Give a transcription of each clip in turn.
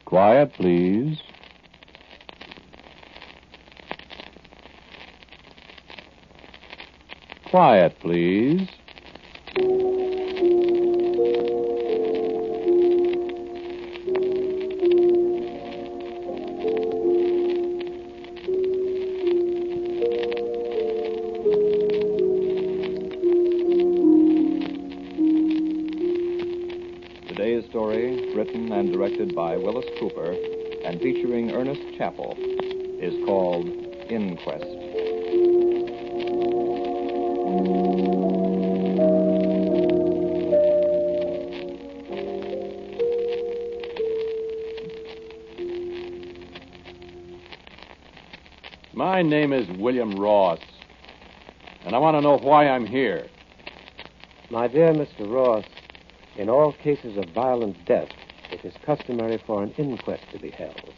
Quiet, please. Quiet, please. Today's story, written and directed by Willis Cooper and featuring Ernest Chappell, is called Inquest. My name is William Ross, and I want to know why I'm here. My dear Mr. Ross, in all cases of violent death, it is customary for an inquest to be held.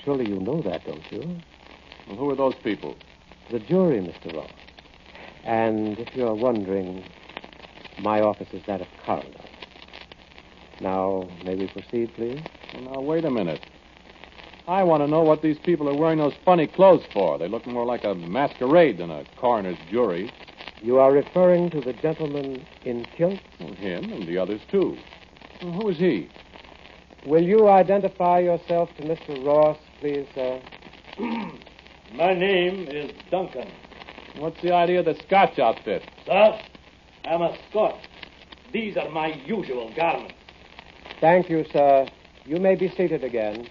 Surely you know that, don't you? Well, who are those people? The jury, Mr. Ross. And if you're wondering, my office is that of coroner. Now, may we proceed, please? Well, now, wait a minute. I want to know what these people are wearing those funny clothes for. They look more like a masquerade than a coroner's jury. You are referring to the gentleman in kilts? Well, him and the others, too. Well, who is he? Will you identify yourself to Mr. Ross, please, sir? My name is Duncan. What's the idea of the Scotch outfit? Sir, I'm a Scot. These are my usual garments. Thank you, sir. You may be seated again.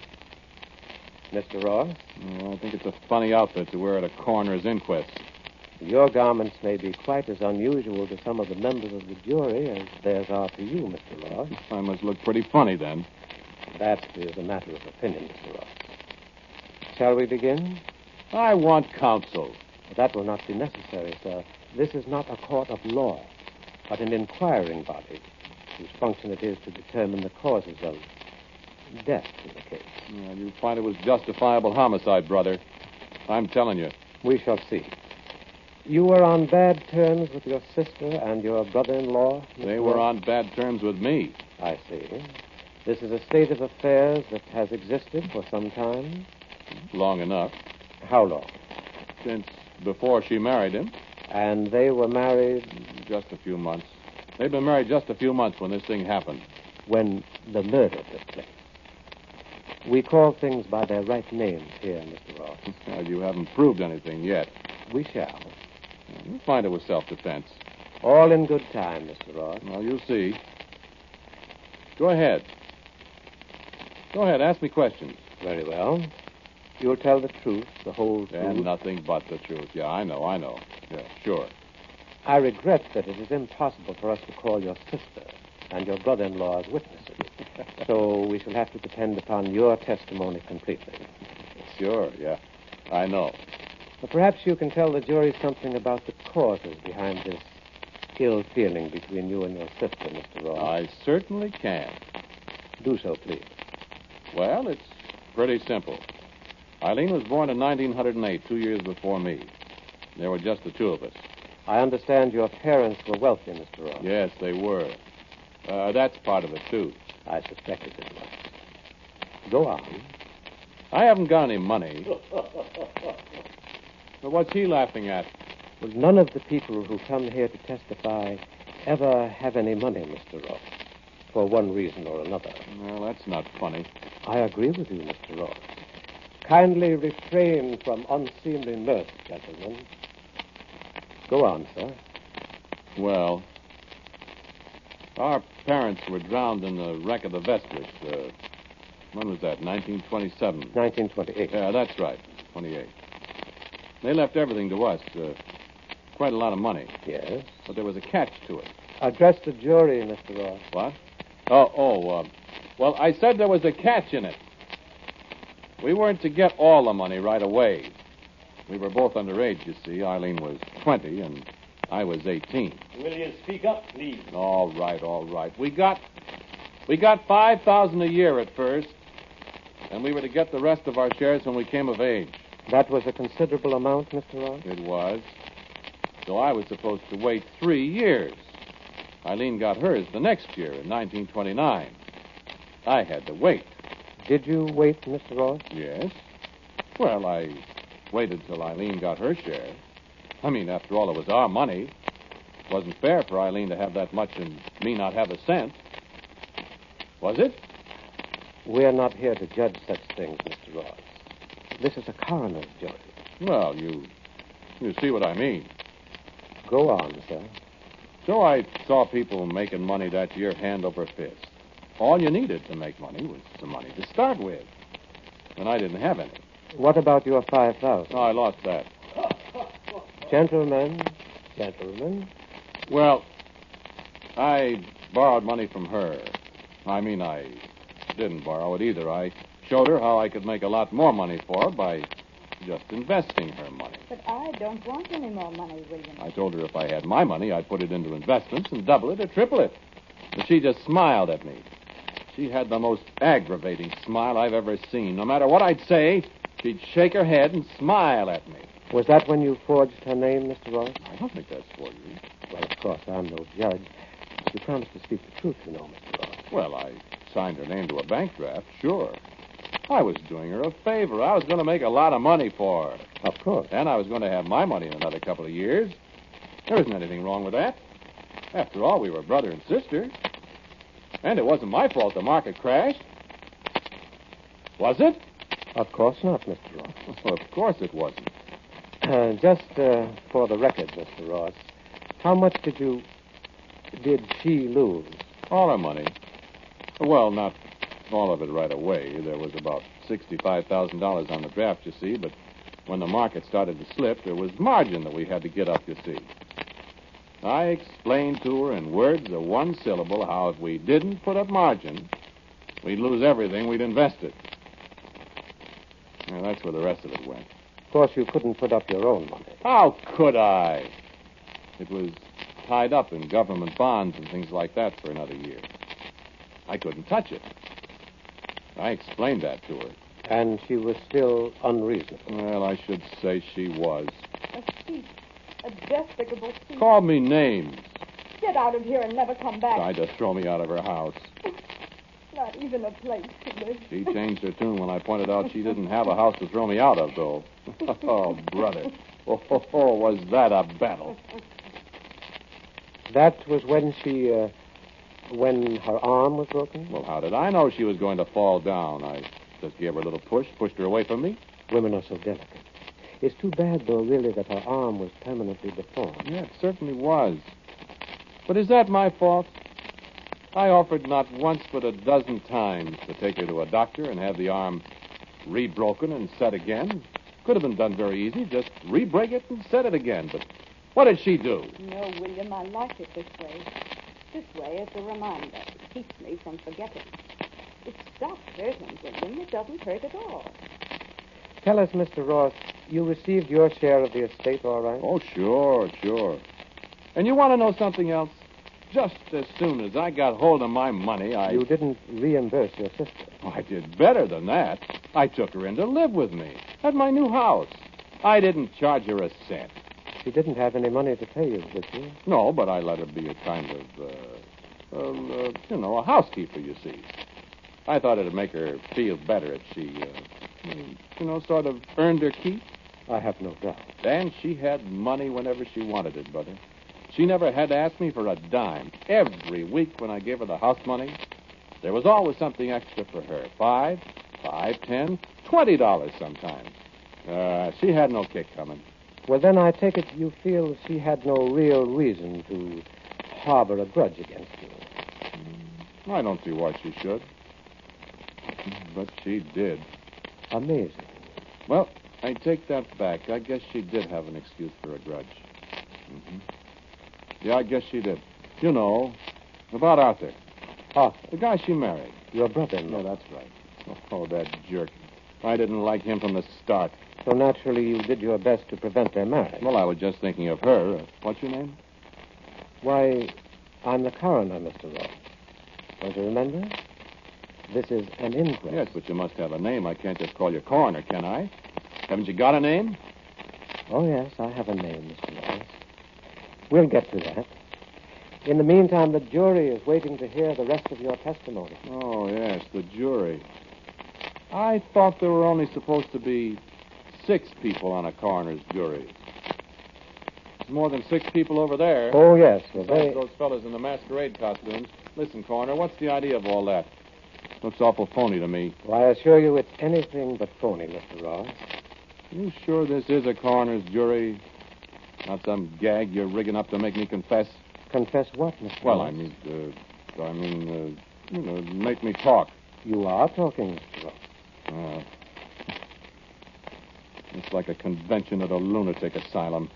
Mr. Ross? Oh, I think it's a funny outfit to wear at a coroner's inquest. Your garments may be quite as unusual to some of the members of the jury as theirs are to you, Mr. Ross. I must look pretty funny, then. That is a matter of opinion, Mr. Ross. Shall we begin? I want counsel. That will not be necessary, sir. This is not a court of law, but an inquiring body whose function it is to determine the causes of death in the case. Well, you find it was justifiable homicide, brother. I'm telling you. We shall see. You were on bad terms with your sister and your brother-in-law? They were on bad terms with me. I see. This is a state of affairs that has existed for some time? Long enough. How long? Since before she married him. And they were married? Just a few months. They'd been married just a few months when this thing happened. When the murder took place. We call things by their right names here, Mr. Ross. Well, you haven't proved anything yet. We shall. You'll find it was self-defense. All in good time, Mr. Ross. Well, you'll see. Go ahead. Go ahead, ask me questions. Very well. You'll tell the truth, the whole truth. And nothing but the truth. Yeah, I know. Yeah, sure. I regret that it is impossible for us to call your sister and your brother-in-law as witnesses. So we shall have to depend upon your testimony completely. Sure, yeah. I know. But perhaps you can tell the jury something about the causes behind this ill feeling between you and your sister, Mr. Ross. I certainly can. Do so, please. Well, it's pretty simple. Eileen was born in 1908, 2 years before me. There were just the two of us. I understand your parents were wealthy, Mr. Ross. Yes, they were. That's part of it, too. I suspected it was. Go on. I haven't got any money. But what's he laughing at? Well, none of the people who come here to testify ever have any money, Mr. Ross, for one reason or another. Well, that's not funny. I agree with you, Mr. Ross. Kindly refrain from unseemly mirth, gentlemen. Go on, sir. Well, our parents were drowned in the wreck of the Vestas. When was that? 1927? 1928. Yeah, that's right. 28. They left everything to us. Quite a lot of money. Yes. But there was a catch to it. Address the jury, Mr. Ross. What? Well, I said there was a catch in it. We weren't to get all the money right away. We were both underage, you see. Eileen was 20 and I was 18. Will you speak up, please? All right. We got $5,000 a year at first, and we were to get the rest of our shares when we came of age. That was a considerable amount, Mr. Ross? It was. So I was supposed to wait 3 years. Eileen got hers the next year in 1929. I had to wait. Did you wait, Mr. Ross? Yes. Well, I waited till Eileen got her share. I mean, after all, it was our money. It wasn't fair for Eileen to have that much and me not have a cent. Was it? We're not here to judge such things, Mr. Ross. This is a coroner's jury. Well, you see what I mean. Go on, sir. So I saw people making money that year hand over fist. All you needed to make money was some money to start with. And I didn't have any. What about your 5,000? I lost that. Gentlemen. Well, I borrowed money from her. I mean, I didn't borrow it either. I showed her how I could make a lot more money for her by just investing her money. But I don't want any more money, William. I told her if I had my money, I'd put it into investments and double it or triple it. But she just smiled at me. She had the most aggravating smile I've ever seen. No matter what I'd say, she'd shake her head and smile at me. Was that when you forged her name, Mr. Ross? I don't think that's forgery. Well, of course, I'm no judge. You promised to speak the truth, you know, Mr. Ross. Well, I signed her name to a bank draft, sure. I was doing her a favor. I was going to make a lot of money for her. Of course. And I was going to have my money in another couple of years. There isn't anything wrong with that. After all, we were brother and sister. And it wasn't my fault the market crashed. Was it? Of course not, Mr. Ross. Well, of course it wasn't. Just for the record, Mr. Ross, how much did she lose? All her money. Well, not all of it right away. There was about $65,000 on the draft, you see, but when the market started to slip, there was margin that we had to get up, you see. I explained to her in words of one syllable how if we didn't put up margin, we'd lose everything we'd invested. Well, that's where the rest of it went. Of course, you couldn't put up your own money. How could I? It was tied up in government bonds and things like that for another year. I couldn't touch it. I explained that to her. And she was still unreasonable. Well, I should say she was. A thief. A despicable thief. Called me names. Get out of here and never come back. Tried to throw me out of her house. Not even a place to live. She changed her tune when I pointed out she didn't have a house to throw me out of, though. Oh, brother. Oh, was that a battle. That was when when her arm was broken? Well, how did I know she was going to fall down? I just gave her a little push, pushed her away from me. Women are so delicate. It's too bad, though, really, that her arm was permanently deformed. Yeah, it certainly was. But is that my fault? I offered not once but a dozen times to take her to a doctor and have the arm re-broken and set again. Could have been done very easy. Just re-break it and set it again. But what did she do? No, William, I like it this way. This way is a reminder. It keeps me from forgetting. It stops hurting, William. It doesn't hurt at all. Tell us, Mr. Ross, you received your share of the estate, all right? Oh, sure. And you want to know something else? Just as soon as I got hold of my money, You didn't reimburse your sister. Oh, I did better than that. I took her in to live with me at my new house. I didn't charge her a cent. She didn't have any money to pay you, did she? No, but I let her be a kind of, a housekeeper, you see. I thought it'd make her feel better if she, sort of earned her keep. I have no doubt. And she had money whenever she wanted it, brother. She never had to ask me for a dime. Every week when I gave her the house money, there was always something extra for her. $5, $10, $20 sometimes. She had no kick coming. Well, then I take it you feel she had no real reason to harbor a grudge against you. I don't see why she should. But she did. Amazing. Well, I take that back. I guess she did have an excuse for a grudge. Mm-hmm. Yeah, I guess she did. You know, about Arthur. The guy she married. Your brother-in-law. Yeah, that's right. Oh, that jerk. I didn't like him from the start. So naturally you did your best to prevent their marriage. Well, I was just thinking of her. What's your name? Why, I'm the coroner, Mr. Ross. Don't you remember? This is an inquest. Yes, but you must have a name. I can't just call you coroner, can I? Haven't you got a name? Oh, yes, I have a name, Mr. Ross. We'll get to that. In the meantime, the jury is waiting to hear the rest of your testimony. Oh, yes, the jury. I thought there were only supposed to be 6 people on a coroner's jury. There's more than 6 people over there. Oh, yes. Well, Besides those fellas in the masquerade costumes. Listen, coroner, what's the idea of all that? Looks awful phony to me. Well, I assure you it's anything but phony, Mr. Ross. You sure this is a coroner's jury? Not some gag you're rigging up to make me confess? Confess what, Mr. Well, Ross? Make me talk. You are talking, Mr. Ross. It's like a convention at a lunatic asylum.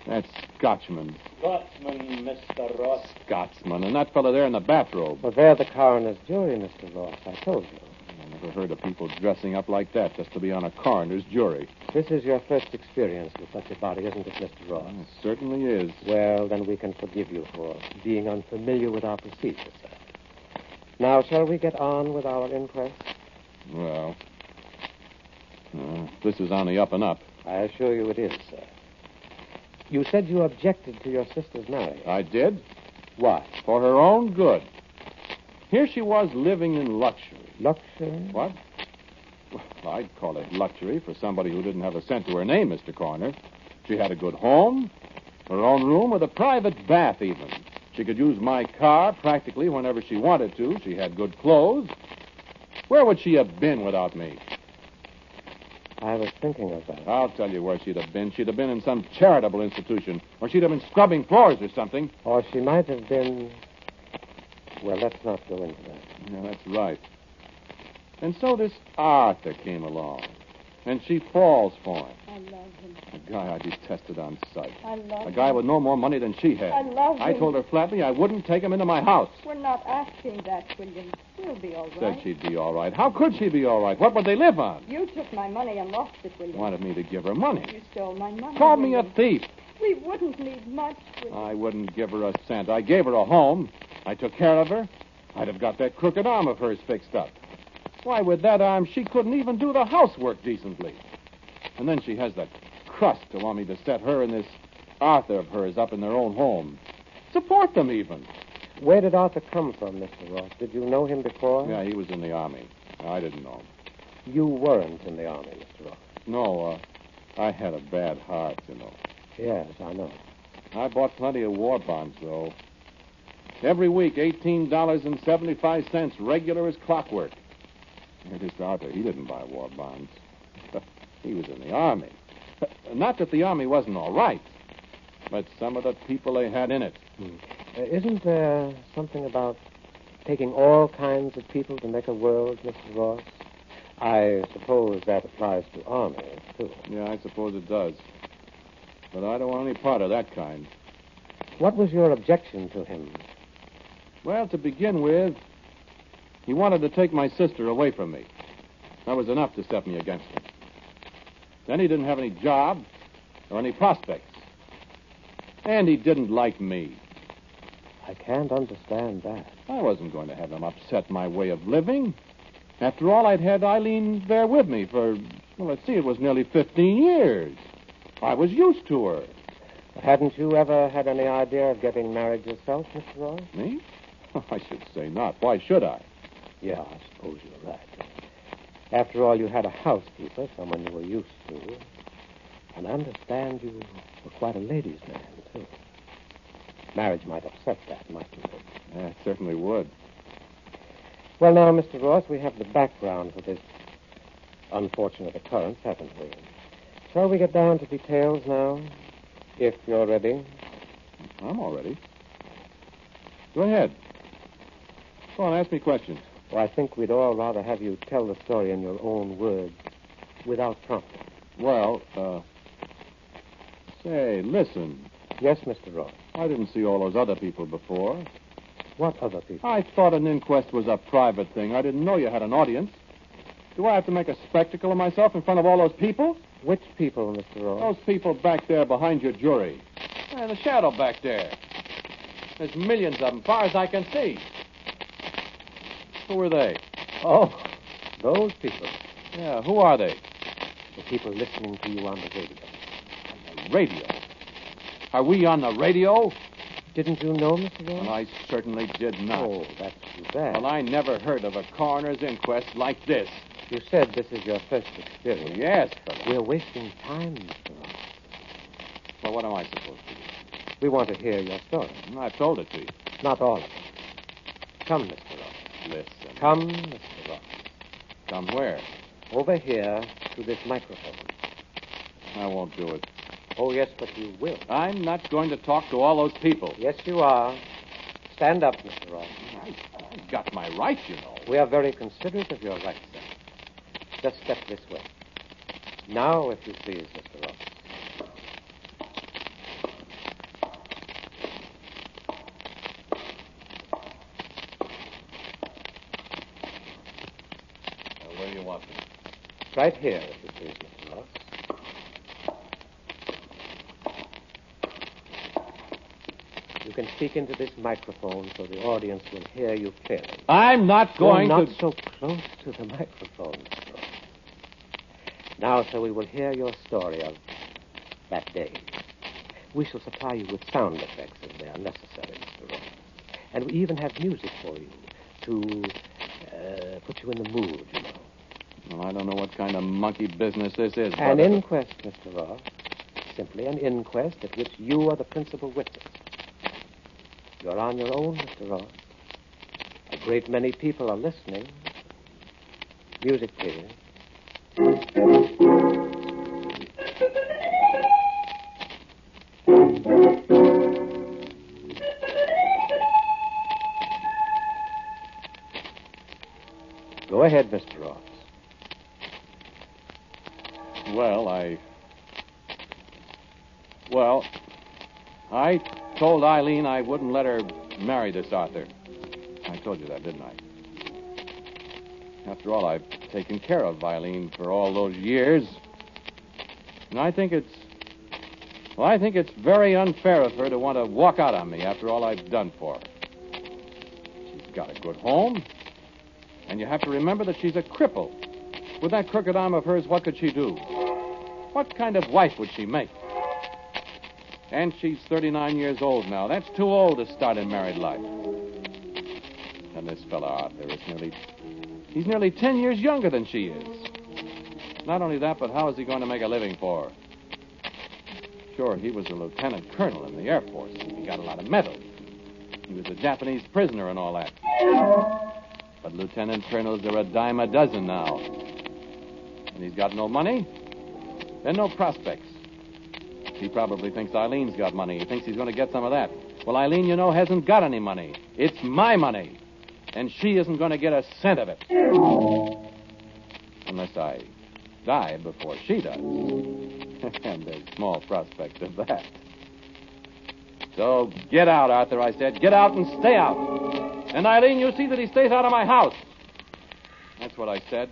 That Scotchman. Scotsman, Mr. Ross. Scotsman. And that fellow there in the bathrobe. Well, they're the coroner's jury, Mr. Ross. I told you. I never heard of people dressing up like that just to be on a coroner's jury. This is your first experience with such a body, isn't it, Mr. Ross? It certainly is. Well, then we can forgive you for being unfamiliar with our procedure, sir. Now, shall we get on with our inquest? Well, this is on the up and up. I assure you it is, sir. You said you objected to your sister's marriage. I did? Why? For her own good. Here she was living in luxury. Luxury? What? Well, I'd call it luxury for somebody who didn't have a cent to her name, Mr. Coroner. She had a good home, her own room with a private bath even. She could use my car practically whenever she wanted to. She had good clothes. Where would she have been without me? I was thinking of that. I'll tell you where she'd have been. She'd have been in some charitable institution, or she'd have been scrubbing floors or something. Or she might have been... Well, let's not go into that. Yeah, that's right. And so this Arthur came along, and she falls for him. I love him. A guy I detested on sight. I love him. A guy with no more money than she had. I love him. I told her flatly I wouldn't take him into my house. We're not asking that, William. We'll be all right. Said she'd be all right. How could she be all right? What would they live on? You took my money and lost it, William. Wanted me to give her money. You stole my money. Called me a William. thief. We wouldn't need much, William. I wouldn't give her a cent. I gave her a home. I took care of her. I'd have got that crooked arm of hers fixed up. Why, with that arm, she couldn't even do the housework decently. And then she has the crust to want me to set her and this Arthur of hers up in their own home. Support them, even. Where did Arthur come from, Mr. Ross? Did you know him before? Yeah, he was in the Army. I didn't know him. You weren't in the Army, Mr. Ross. No, I had a bad heart, you know. Yes, I know. I bought plenty of war bonds, though. Every week, $18.75, regular as clockwork. And this Arthur, he didn't buy war bonds. He was in the Army. Not that the Army wasn't all right, but some of the people they had in it. Isn't there something about taking all kinds of people to make a world, Mr. Ross? I suppose that applies to armies, too. Yeah, I suppose it does. But I don't want any part of that kind. What was your objection to him? Well, to begin with, he wanted to take my sister away from me. That was enough to set me against him. Then he didn't have any job or any prospects. And he didn't like me. I can't understand that. I wasn't going to have him upset my way of living. After all, I'd had Eileen there with me for, well, let's see, it was nearly 15 years. I was used to her. Hadn't you ever had any idea of getting married yourself, Mr. Ross? Me? I should say not. Why should I? Yeah, I suppose you're right. After all, you had a housekeeper, someone you were used to. And I understand you were quite a ladies' man, too. Marriage might upset that, mightn't it? Yeah, it certainly would. Well, now, Mr. Ross, we have the background for this unfortunate occurrence, haven't we? Shall we get down to details now? If you're ready. I'm all ready. Go ahead. Go on, ask me questions. Well, I think we'd all rather have you tell the story in your own words, without prompting. Well, say, listen. Yes, Mr. Ross. I didn't see all those other people before. What other people? I thought an inquest was a private thing. I didn't know you had an audience. Do I have to make a spectacle of myself in front of all those people? Which people, Mr. Ross? Those people back there behind your jury. And the shadow back there. There's millions of them, far as I can see. Who are they? Oh, those people. Yeah, who are they? The people listening to you on the radio. On the radio? Are we on the radio? Didn't you know, Mr. Ross? Well, I certainly did not. Oh, that's too bad. Well, I never heard of a coroner's inquest like this. You said this is your first experience. Yes, but... We're wasting time, Mr. Ross. Well, what am I supposed to do? We want to hear your story. I've told it to you. Not all of it. Come, Mr. Ross. Listen. Come, Mr. Ross. Come where? Over here to this microphone. I won't do it. Oh, yes, but you will. I'm not going to talk to all those people. Yes, you are. Stand up, Mr. Ross. I've got my rights, you know. We are very considerate of your rights, sir. Just step this way. Now, if you please, Mr. Ross. Where do you want me? Right here, if you please, Mr. Ross. You can speak into this microphone so the audience will hear you clearly. I'm not going You're to... not so close to the microphone, Mr. Ross. Now, sir, we will hear your story of that day. We shall supply you with sound effects if they are necessary, Mr. Ross. And we even have music for you to put you in the mood, you know. Well, I don't know what kind of monkey business this is. An inquest, Mr. Ross. Simply an inquest at which you are the principal witness. You're on your own, Mr. Ross. A great many people are listening. Music, please. Go ahead, Mr. Ross. Well, I told Eileen I wouldn't let her marry this Arthur. I told you that, didn't I? After all, I've taken care of Eileen for all those years. And I think it's very unfair of her to want to walk out on me after all I've done for her. She's got a good home. And you have to remember that she's a cripple. With that crooked arm of hers, what could she do? What kind of wife would she make? And she's 39 years old now. That's too old to start in married life. And this fellow Arthur is he's nearly 10 years younger than she is. Not only that, but how is he going to make a living for her? Sure, he was a lieutenant colonel in the Air Force, and he got a lot of medals. He was a Japanese prisoner and all that. But lieutenant colonels are a dime a dozen now. And he's got no money and no prospects. He probably thinks Eileen's got money. He thinks he's going to get some of that. Well, Eileen, you know, hasn't got any money. It's my money. And she isn't going to get a cent of it. Unless I die before she does. And there's small prospect of that. So get out, Arthur, I said. Get out and stay out. And Eileen, you see that he stays out of my house. That's what I said.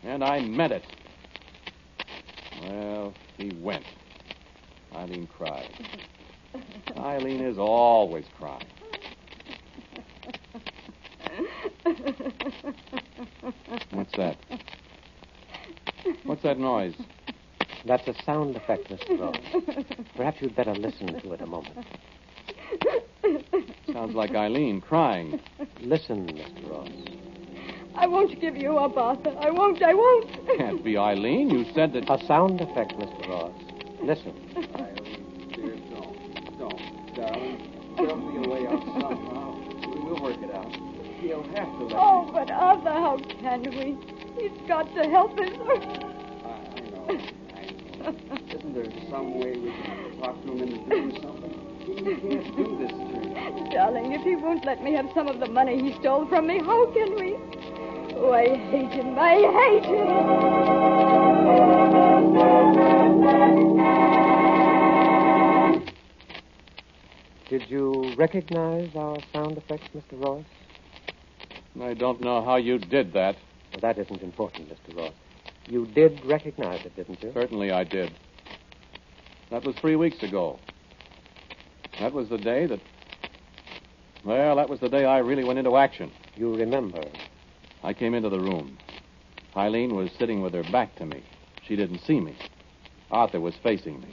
And I meant it. Well, he went. Eileen cried. Eileen is always crying. What's that? What's that noise? That's a sound effect, Mr. Ross. Perhaps you'd better listen to it a moment. Sounds like Eileen crying. Listen, Mr. Ross. I won't give you up, Arthur. I won't. Can't be Eileen. You said that... A sound effect, Mr. Ross. Listen. Dear, don't, darling. There'll be a way out somehow. We'll work it out. He'll have to let Oh, but Arthur, how can we? He's got to help us. I know. Isn't there some way we can talk to him into doing something? He can't do this to me. Darling, if he won't let me have some of the money he stole from me, how can we? Oh, I hate him. I hate him. Did you recognize our sound effects, Mr. Ross? I don't know how you did that. Well, that isn't important, Mr. Ross. You did recognize it, didn't you? Certainly I did. That was 3 weeks ago. That was the day that... Well, that was the day I really went into action. You remember. I came into the room. Eileen was sitting with her back to me. She didn't see me. Arthur was facing me.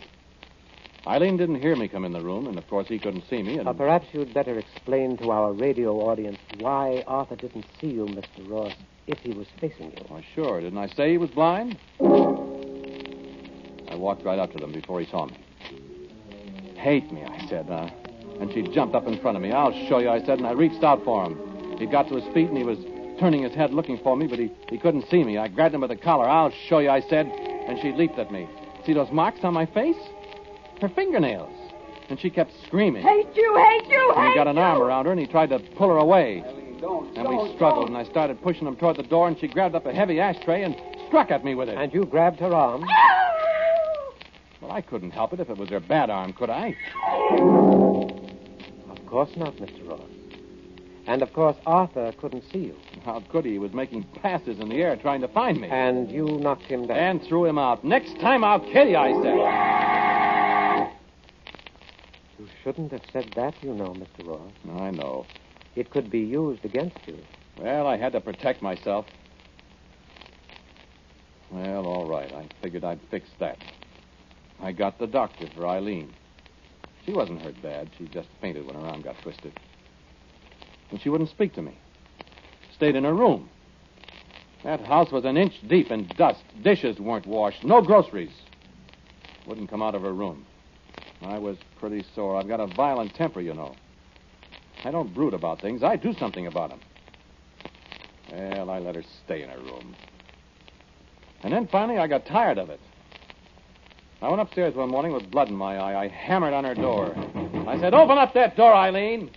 Eileen didn't hear me come in the room, and of course he couldn't see me. And... perhaps you'd better explain to our radio audience why Arthur didn't see you, Mr. Ross, if he was facing you. Why, sure. Didn't I say he was blind? I walked right up to them before he saw me. Hate me, I said. And she jumped up in front of me. I'll show you, I said, and I reached out for him. He got to his feet, and he was turning his head looking for me, but he couldn't see me. I grabbed him by the collar. I'll show you, I said, and she leaped at me. See those marks on my face? Her fingernails. And she kept screaming. Hate you, hate you, And hate he got an you. arm around her, and he tried to pull her away. Don't. And we struggled, and I started pushing him toward the door, and she grabbed up a heavy ashtray and struck at me with it. And you grabbed her arm? Well, I couldn't help it if it was her bad arm, could I? Of course not, Mr. Ross. And, of course, Arthur couldn't see you. How could he? He was making passes in the air trying to find me. And you knocked him down. And threw him out. Next time I'll kill you, I said. You shouldn't have said that, you know, Mr. Ross. I know. It could be used against you. Well, I had to protect myself. Well, all right. I figured I'd fix that. I got the doctor for Eileen. She wasn't hurt bad. She just fainted when her arm got twisted. And she wouldn't speak to me. Stayed in her room. That house was an inch deep in dust. Dishes weren't washed. No groceries. Wouldn't come out of her room. I was pretty sore. I've got a violent temper, you know. I don't brood about things. I do something about them. Well, I let her stay in her room. And then finally I got tired of it. I went upstairs one morning with blood in my eye. I hammered on her door. I said, "Open up that door, Eileen."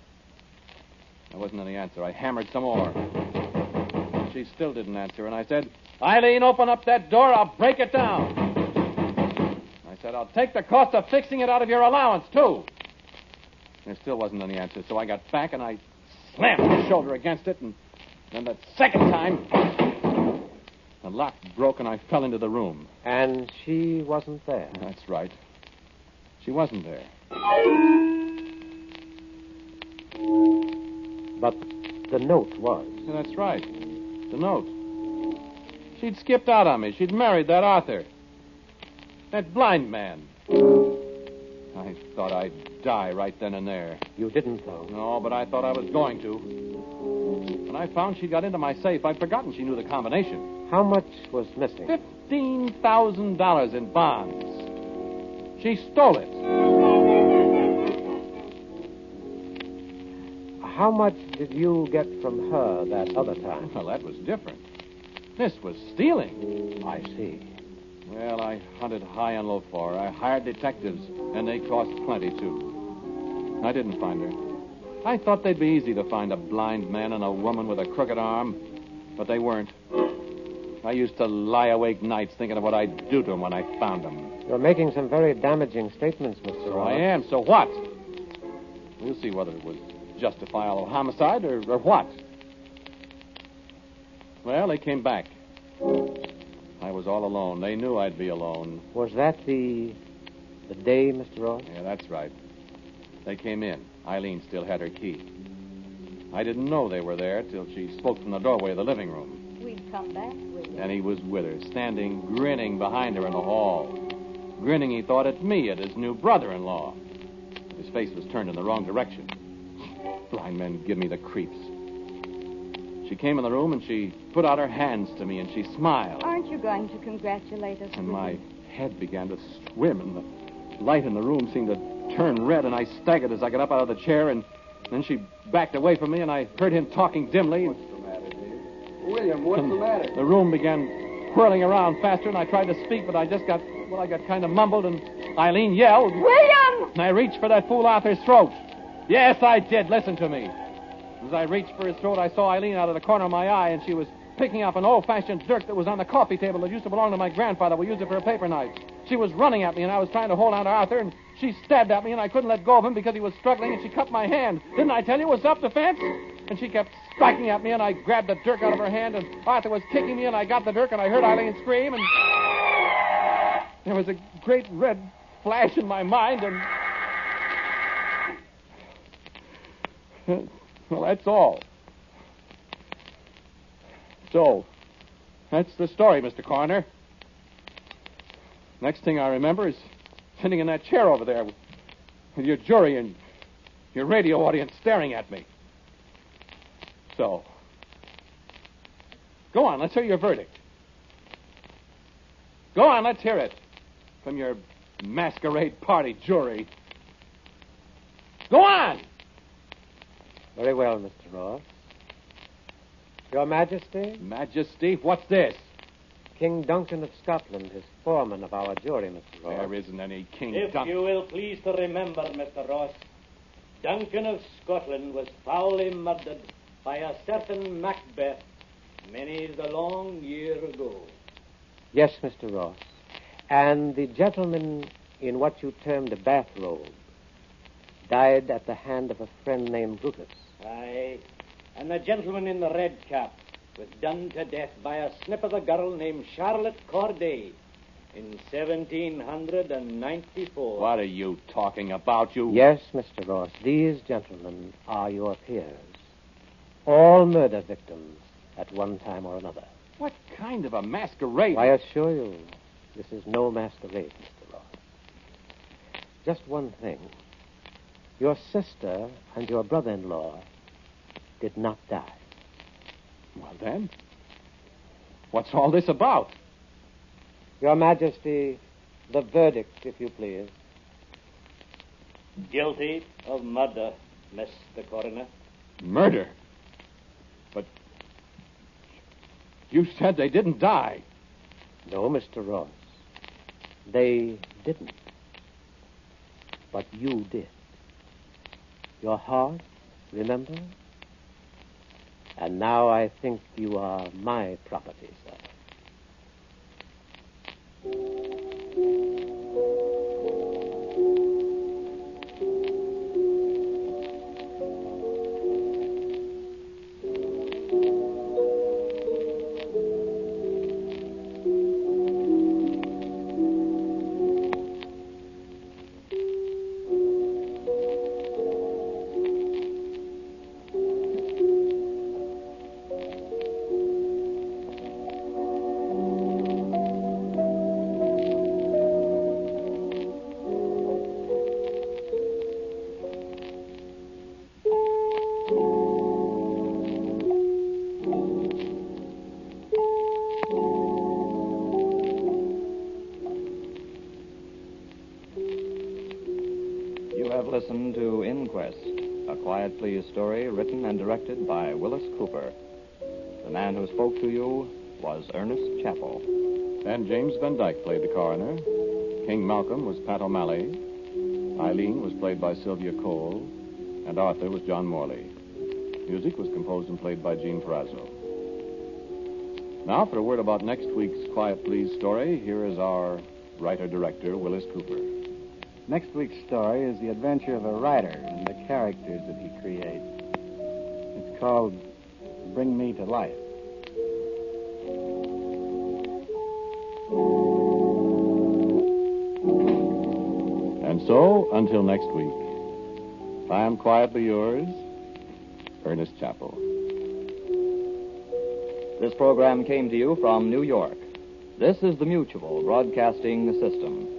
There wasn't any answer. I hammered some more. She still didn't answer, and I said, "Eileen, open up that door. I'll break it down." I said, "I'll take the cost of fixing it out of your allowance, too." There still wasn't any answer, so I got back and I slammed my shoulder against it, and then the second time, the lock broke and I fell into the room. And she wasn't there. That's right. She wasn't there. But the note was. Yeah, that's right. The note. She'd skipped out on me. She'd married that Arthur. That blind man. I thought I'd die right then and there. You didn't, though. No, but I thought I was going to. When I found she got into my safe, I'd forgotten she knew the combination. How much was missing? $15,000 in bonds. She stole it. How much did you get from her that other time? Well, that was different. This was stealing. I see. Well, I hunted high and low for her. I hired detectives, and they cost plenty, too. I didn't find her. I thought they'd be easy to find a blind man and a woman with a crooked arm, but they weren't. I used to lie awake nights thinking of what I'd do to them when I found them. You're making some very damaging statements, Mr. So Ross. I am. So what? We'll see whether it was justifiable homicide or what. Well, they came back. I was all alone. They knew I'd be alone. Was that the day, Mr. Ross? Yeah, that's right. They came in. Eileen still had her key. I didn't know they were there till she spoke from the doorway of the living room. We'd come back with you. And he was with her, standing grinning behind her in the hall. Grinning, he thought, at me, at his new brother-in-law. His face was turned in the wrong direction. Blind men give me the creeps. She came in the room and she put out her hands to me and she smiled. Aren't you going to congratulate us? And with my you? head began to swim and the light in the room seemed to turn red and I staggered as I got up out of the chair and then she backed away from me and I heard him talking dimly. What's the matter, Dave? William, what's the matter? The room began whirling around faster and I tried to speak, but I got kind of mumbled and Eileen yelled. William! And I reached for that fool Arthur's throat. Yes, I did. Listen to me. As I reached for his throat, I saw Eileen out of the corner of my eye, and she was picking up an old-fashioned dirk that was on the coffee table that used to belong to my grandfather. We used it for a paper knife. She was running at me, and I was trying to hold on to Arthur, and she stabbed at me, and I couldn't let go of him because he was struggling, and she cut my hand. Didn't I tell you it was self-defense? And she kept striking at me, and I grabbed the dirk out of her hand, and Arthur was kicking me, and I got the dirk, and I heard Eileen scream, and there was a great red flash in my mind, and... Well, that's all. So, that's the story, Mr. Coroner. Next thing I remember is sitting in that chair over there with your jury and your radio audience staring at me. So, Go on, let's hear your verdict. Go on, let's hear it. From your masquerade party jury. Go on! Very well, Mr. Ross. Your Majesty, Majesty, what's this? King Duncan of Scotland is foreman of our jury, Mr. Ross. There isn't any King If Duncan. you will please to remember, Mr. Ross, Duncan of Scotland was foully murdered by a certain Macbeth many's a long year ago. Yes, Mr. Ross. And the gentleman in what you termed a bathrobe died at the hand of a friend named Brutus. Aye, and the gentleman in the red cap was done to death by a snip of a girl named Charlotte Corday in 1794. What are you talking about, you... Yes, Mr. Ross, these gentlemen are your peers. All murder victims at one time or another. What kind of a masquerade? I assure you, this is no masquerade, Mr. Ross. Just one thing. Your sister and your brother-in-law did not die. Well, then, what's all this about? Your Majesty, the verdict, if you please. Guilty of murder, Mr. Coroner. Murder? But you said they didn't die. No, Mr. Ross. They didn't. But you did. Your heart, remember? And now I think you are my property, sir. Listen to Inquest, a Quiet Please story written and directed by Willis Cooper. The man who spoke to you was Ernest Chappell. And James Van Dyke played the coroner. King Malcolm was Pat O'Malley. Eileen was played by Sylvia Cole. And Arthur was John Morley. Music was composed and played by Gene Perazzo. Now, for a word about next week's Quiet Please story, here is our writer-director, Willis Cooper. Next week's story is the adventure of a writer and the characters that he creates. It's called Bring Me to Life. And so, until next week, I am quietly yours, Ernest Chappell. This program came to you from New York. This is the Mutual Broadcasting System.